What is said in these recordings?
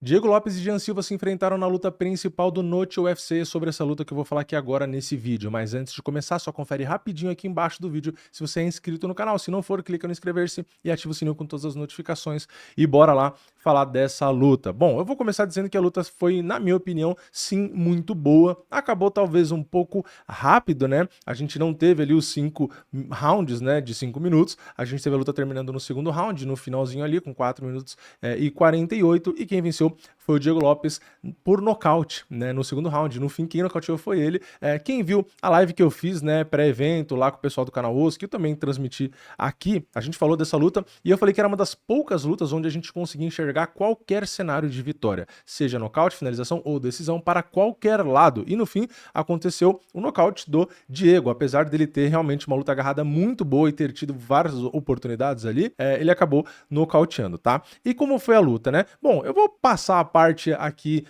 Diego Lopes e Jean Silva se enfrentaram na luta principal do Noite UFC, sobre essa luta que eu vou falar aqui agora nesse vídeo. Mas antes de começar, só confere rapidinho aqui embaixo do vídeo se você é inscrito no canal. Se não for, clica no inscrever-se e ativa o sininho com todas as notificações. E bora lá falar dessa luta. Bom, eu vou começar dizendo que a luta foi, na minha opinião, sim, muito boa. Acabou talvez um pouco rápido, né? A gente não teve ali os 5 rounds, né, de 5 minutos. A gente teve a luta terminando no segundo round, no finalzinho ali, com 4 minutos e 48. E quem venceu foi o Diego Lopes por nocaute, né, no segundo round. No fim, quem nocauteou foi ele. Quem viu a live que eu fiz, né, pré-evento lá com o pessoal do canal Osso, que eu também transmiti aqui, a gente falou dessa luta e eu falei que era uma das poucas lutas onde a gente conseguia enxergar qualquer cenário de vitória, seja nocaute, finalização ou decisão, para qualquer lado. E no fim, aconteceu o nocaute do Diego. Apesar dele ter realmente uma luta agarrada muito boa e ter tido várias oportunidades ali, ele acabou nocauteando, tá? E como foi a luta, né? Bom, eu vou passar a parte aqui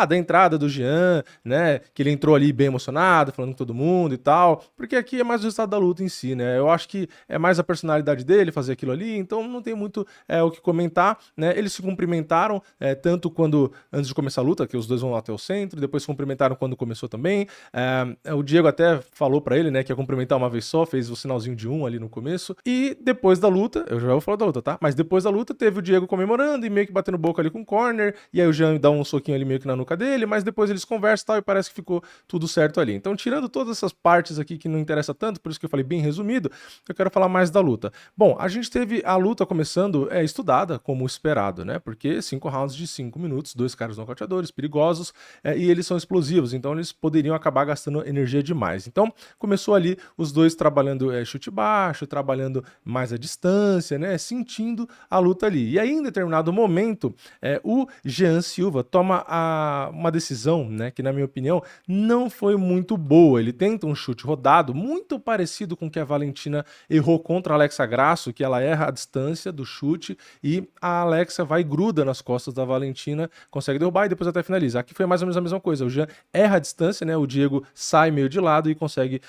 da entrada do Jean, né? Que ele entrou ali bem emocionado, falando com todo mundo e tal, porque aqui é mais o resultado da luta em si, né? Eu acho que é mais a personalidade dele fazer aquilo ali, então não tem muito o que comentar, né? Eles se cumprimentaram, tanto quando, antes de começar a luta, que os dois vão até o centro, depois se cumprimentaram quando começou também. O Diego até falou pra ele, né, que ia cumprimentar uma vez só, fez o sinalzinho de 1 ali no começo, e depois da luta, eu já vou falar da luta, tá? Mas depois da luta teve o Diego comemorando e meio que batendo boca ali com o corner, e aí o Jean dá um soquinho ali meio que na nuca dele, mas depois eles conversam e tal, e parece que ficou tudo certo ali. Então, tirando todas essas partes aqui que não interessa tanto, por isso que eu falei bem resumido, eu quero falar mais da luta. Bom, a gente teve a luta começando estudada, como esperado, né? Porque 5 rounds de 5 minutos, 2 caras nocauteadores, perigosos, e eles são explosivos, então eles poderiam acabar gastando energia demais. Então, começou ali os dois trabalhando chute baixo, trabalhando mais a distância, né? Sentindo a luta ali. E aí, em determinado momento, o Jean Silva toma uma decisão, né? Que, na minha opinião, não foi muito boa. Ele tenta um chute rodado, muito parecido com o que a Valentina errou contra a Alexa Grasso, que ela erra a distância do chute e a Alexa vai e gruda nas costas da Valentina, consegue derrubar e depois até finaliza. Aqui foi mais ou menos a mesma coisa. O Jean erra a distância, né? O Diego sai meio de lado e consegue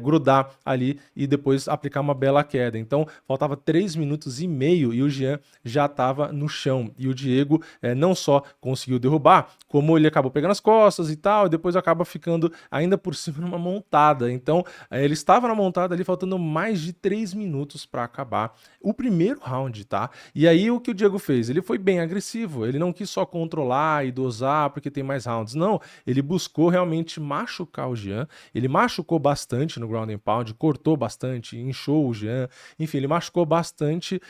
grudar ali e depois aplicar uma bela queda. Então, faltava 3 minutos e meio e o Jean já estava no chão. E o Diego não só conseguiu derrubar, como ele acabou pegando as costas e tal, e depois acaba ficando ainda por cima numa montada. Então, ele estava na montada ali, faltando mais de 3 minutos para acabar o primeiro round, tá? E aí, o que o Diego fez? Ele foi bem agressivo, ele não quis só controlar e dosar porque tem mais rounds, não. Ele buscou realmente machucar o Jean, ele machucou bastante no ground and pound, cortou bastante, inchou o Jean, enfim, ele machucou bastante,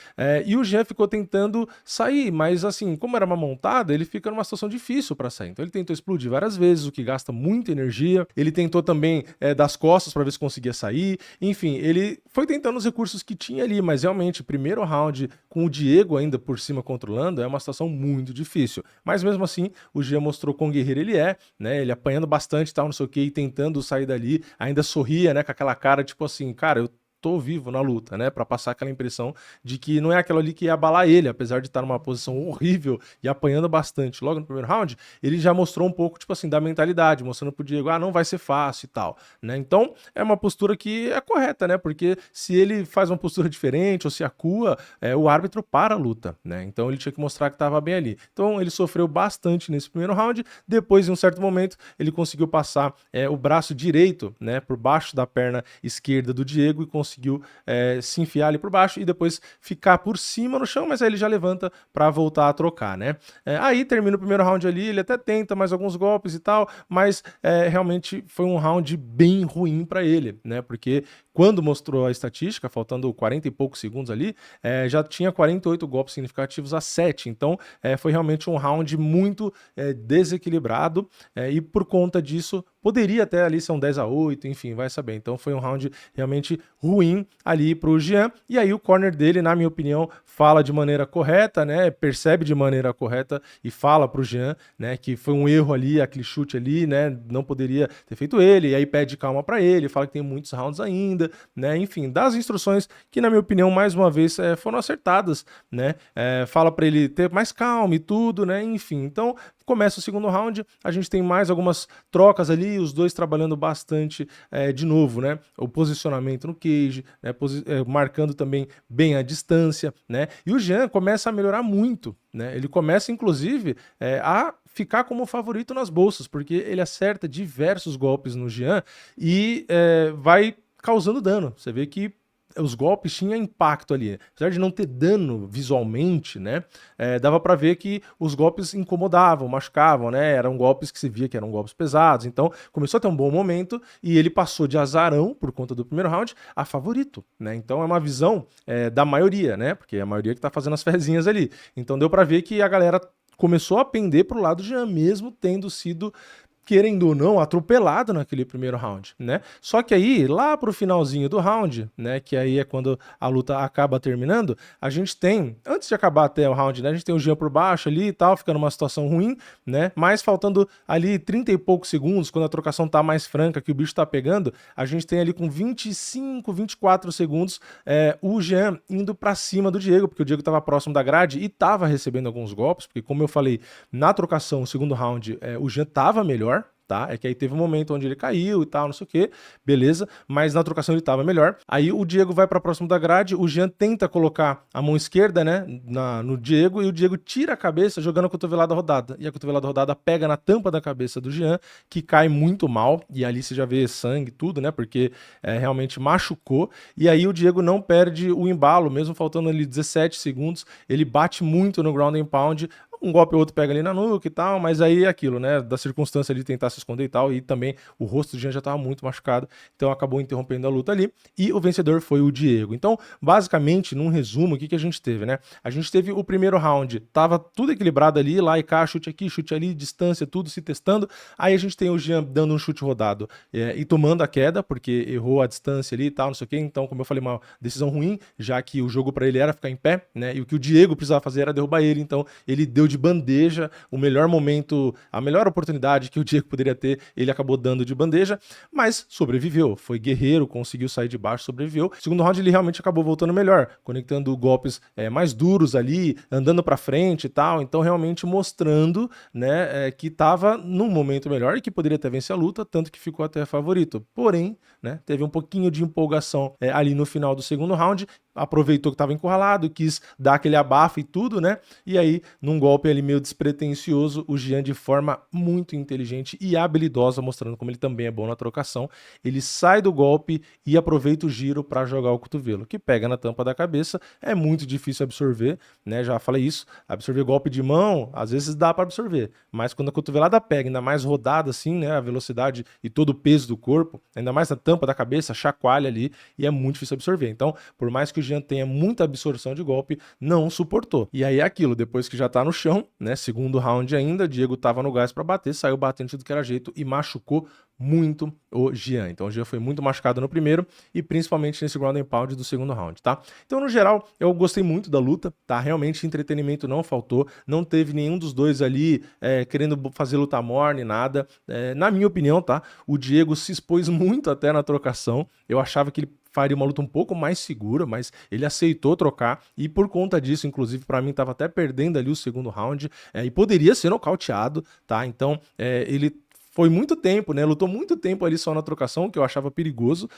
e o Jean ficou tentando sair, mas assim, como era uma montada, ele fica numa situação difícil para sair. Então ele tentou explodir várias vezes, o que gasta muita energia, ele tentou também das costas para ver se conseguia sair, enfim, ele foi tentando os recursos que tinha ali, mas realmente, primeiro round com o Diego ainda por cima controlando, é uma situação muito difícil. Mas mesmo assim, o Jean mostrou quão guerreiro ele é, né? Ele apanhando bastante, tal, não sei o que, e tentando sair dali, ainda sorria, né? Com aquela cara, tipo assim, cara, eu tô vivo na luta, né? Pra passar aquela impressão de que não é aquilo ali que ia abalar ele, apesar de estar numa posição horrível e apanhando bastante. Logo no primeiro round, ele já mostrou um pouco, tipo assim, da mentalidade, mostrando pro Diego, não vai ser fácil e tal, né? Então, é uma postura que é correta, né? Porque se ele faz uma postura diferente ou se acua, o árbitro para a luta, né? Então, ele tinha que mostrar que tava bem ali. Então, ele sofreu bastante nesse primeiro round. Depois, em um certo momento, ele conseguiu passar o braço direito, né? Por baixo da perna esquerda do Diego e conseguiu se enfiar ali por baixo e depois ficar por cima no chão, mas aí ele já levanta para voltar a trocar, né? Aí termina o primeiro round ali, ele até tenta mais alguns golpes e tal, mas realmente foi um round bem ruim para ele, né? Porque quando mostrou a estatística, faltando 40 e poucos segundos ali, já tinha 48 golpes significativos a 7, então foi realmente um round muito desequilibrado e por conta disso poderia até ali ser um 10-8, enfim, vai saber. Então foi um round realmente ruim ali pro Jean. E aí o corner dele, na minha opinião, fala de maneira correta, né? Percebe de maneira correta e fala pro Jean, né? Que foi um erro ali, aquele chute ali, né? Não poderia ter feito ele. E aí pede calma para ele, fala que tem muitos rounds ainda, né? Enfim, dá as instruções que, na minha opinião, mais uma vez foram acertadas, né? Fala para ele ter mais calma e tudo, né? Enfim, então começa o segundo round, a gente tem mais algumas trocas ali, ali, os dois trabalhando bastante, de novo, né, o posicionamento no cage, né, marcando também bem a distância, né, e o Jean começa a melhorar muito, né, ele começa inclusive a ficar como favorito nas bolsas, porque ele acerta diversos golpes no Jean e vai causando dano. Você vê que os golpes tinham impacto ali. Apesar de não ter dano visualmente, né? Dava pra ver que os golpes incomodavam, machucavam, né? Eram golpes que se via que eram golpes pesados. Então, começou a ter um bom momento e ele passou de azarão, por conta do primeiro round, a favorito, né? Então, é uma visão da maioria, né? Porque é a maioria que tá fazendo as fezinhas ali. Então, deu pra ver que a galera começou a pender pro lado de Jean, mesmo tendo sido, querendo ou não, atropelado naquele primeiro round, né? Só que aí, lá pro finalzinho do round, né, que aí é quando a luta acaba terminando, a gente tem, antes de acabar até o round, né, a gente tem o Jean por baixo ali e tal, ficando numa situação ruim, né, mas faltando ali 30 e poucos segundos, quando a trocação tá mais franca, que o bicho tá pegando, a gente tem ali com 25, 24 segundos, o Jean indo pra cima do Diego, porque o Diego tava próximo da grade e tava recebendo alguns golpes, porque como eu falei, na trocação, o segundo round, o Jean tava melhor, tá? É que aí teve um momento onde ele caiu e tal, não sei o que, beleza, mas na trocação ele tava melhor. Aí o Diego vai pra próximo da grade, o Jean tenta colocar a mão esquerda, né, no Diego, e o Diego tira a cabeça jogando a cotovelada rodada, e a cotovelada rodada pega na tampa da cabeça do Jean, que cai muito mal, e ali você já vê sangue, tudo, né, porque realmente machucou, e aí o Diego não perde o embalo, mesmo faltando ali 17 segundos, ele bate muito no ground and pound, um golpe ou outro pega ali na nuca e tal, mas aí é aquilo, né, da circunstância de tentar se esconder e tal, e também o rosto do Jean já estava muito machucado, então acabou interrompendo a luta ali, e o vencedor foi o Diego. Então, basicamente, num resumo, o que a gente teve, né? A gente teve o primeiro round, tava tudo equilibrado ali, lá e cá, chute aqui, chute ali, distância, tudo se testando, aí a gente tem o Jean dando um chute rodado e tomando a queda, porque errou a distância ali e tal, não sei o que, então, como eu falei, uma decisão ruim, já que o jogo para ele era ficar em pé, né, e o que o Diego precisava fazer era derrubar ele, então ele deu de bandeja o melhor momento, a melhor oportunidade que o Diego poderia ter, ele acabou dando de bandeja, mas sobreviveu, foi guerreiro, conseguiu sair de baixo, sobreviveu. Segundo round ele realmente acabou voltando melhor, conectando golpes mais duros ali, andando para frente e tal, então realmente mostrando, né, que estava num momento melhor e que poderia até vencer a luta, tanto que ficou até favorito. Porém, né, teve um pouquinho de empolgação ali no final do segundo round, aproveitou que estava encurralado, quis dar aquele abafo e tudo, né? E aí, num golpe ali meio despretensioso, o Jean, de forma muito inteligente e habilidosa, mostrando como ele também é bom na trocação, ele sai do golpe e aproveita o giro para jogar o cotovelo, que pega na tampa da cabeça, é muito difícil absorver, né? Já falei isso, absorver golpe de mão, às vezes dá para absorver, mas quando a cotovelada pega, ainda mais rodada assim, né? A velocidade e todo o peso do corpo, ainda mais na tampa da cabeça, chacoalha ali e é muito difícil absorver. Então, por mais que o Jean tenha muita absorção de golpe, não suportou. E aí é aquilo, depois que já tá no chão, né, segundo round ainda, Diego tava no gás para bater, saiu batendo de tudo que era jeito e machucou muito o Jean. Então o Jean foi muito machucado no primeiro e principalmente nesse ground and pound do segundo round, tá? Então no geral, eu gostei muito da luta, tá? Realmente entretenimento não faltou, não teve nenhum dos dois ali querendo fazer luta morne, nada. Na minha opinião, tá? O Diego se expôs muito até na trocação, eu achava que ele faria uma luta um pouco mais segura, mas ele aceitou trocar e por conta disso, inclusive, para mim estava até perdendo ali o segundo round e poderia ser nocauteado, tá? Então, ele foi muito tempo, né? Lutou muito tempo ali só na trocação, que eu achava perigoso,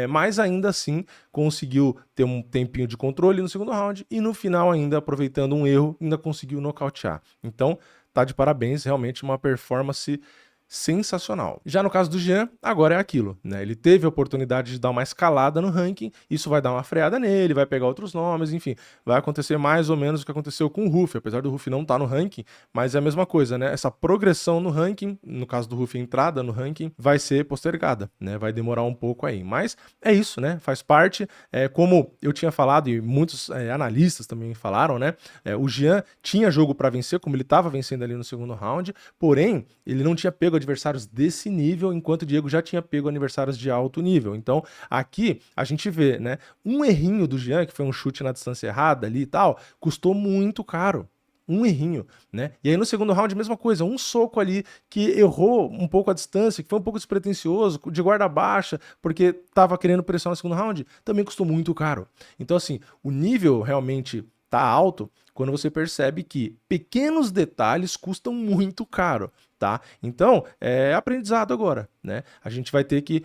mas ainda assim conseguiu ter um tempinho de controle no segundo round e no final ainda, aproveitando um erro, ainda conseguiu nocautear. Então, tá de parabéns, realmente uma performance sensacional. Já no caso do Jean, agora é aquilo, né? Ele teve a oportunidade de dar uma escalada no ranking, isso vai dar uma freada nele, vai pegar outros nomes, enfim, vai acontecer mais ou menos o que aconteceu com o Ruff, apesar do Ruff não estar no ranking, mas é a mesma coisa, né? Essa progressão no ranking, no caso do Ruff, entrada no ranking, vai ser postergada, né? Vai demorar um pouco aí, mas é isso, né? Faz parte, como eu tinha falado e muitos analistas também falaram, né? O Jean tinha jogo para vencer, como ele estava vencendo ali no segundo round, porém, ele não tinha pego adversários desse nível, enquanto o Diego já tinha pego adversários de alto nível. Então, aqui a gente vê, né, um errinho do Jean, que foi um chute na distância errada ali e tal, custou muito caro. Um errinho, né? E aí no segundo round, mesma coisa, um soco ali que errou um pouco a distância, que foi um pouco despretensioso, de guarda baixa, porque tava querendo pressionar no segundo round, também custou muito caro. Então, assim, o nível realmente tá alto quando você percebe que pequenos detalhes custam muito caro, tá? Então, é aprendizado agora, né? A gente vai ter que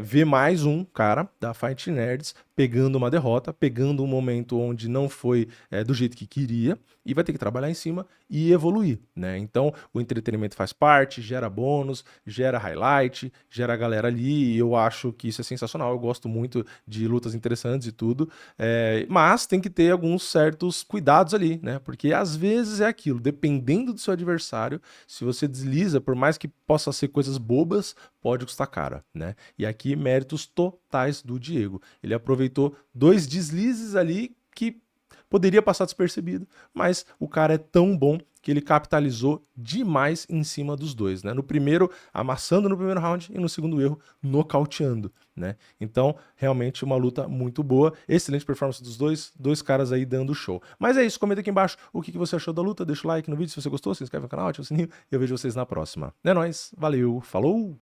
ver mais um cara da Fight Nerds pegando uma derrota, pegando um momento onde não foi do jeito que queria, e vai ter que trabalhar em cima e evoluir, né? Então, o entretenimento faz parte, gera bônus, gera highlight, gera a galera ali, e eu acho que isso é sensacional. Eu gosto muito de lutas interessantes e tudo, mas tem que ter alguns certos cuidados ali, né? Porque às vezes é aquilo, dependendo do seu adversário, se você desliza, por mais que possa ser coisas bobas, pode custar caro, né? E aqui, méritos totais do Diego. Ele aproveitou 2 deslizes ali que poderia passar despercebido, mas o cara é tão bom que ele capitalizou demais em cima dos dois, né? No primeiro, amassando no primeiro round, e no segundo erro, nocauteando, né? Então, realmente uma luta muito boa, excelente performance dos dois caras aí dando show. Mas é isso, comenta aqui embaixo o que você achou da luta, deixa o like no vídeo se você gostou, se inscreve no canal, ativa o sininho, e eu vejo vocês na próxima. É nóis, valeu, falou!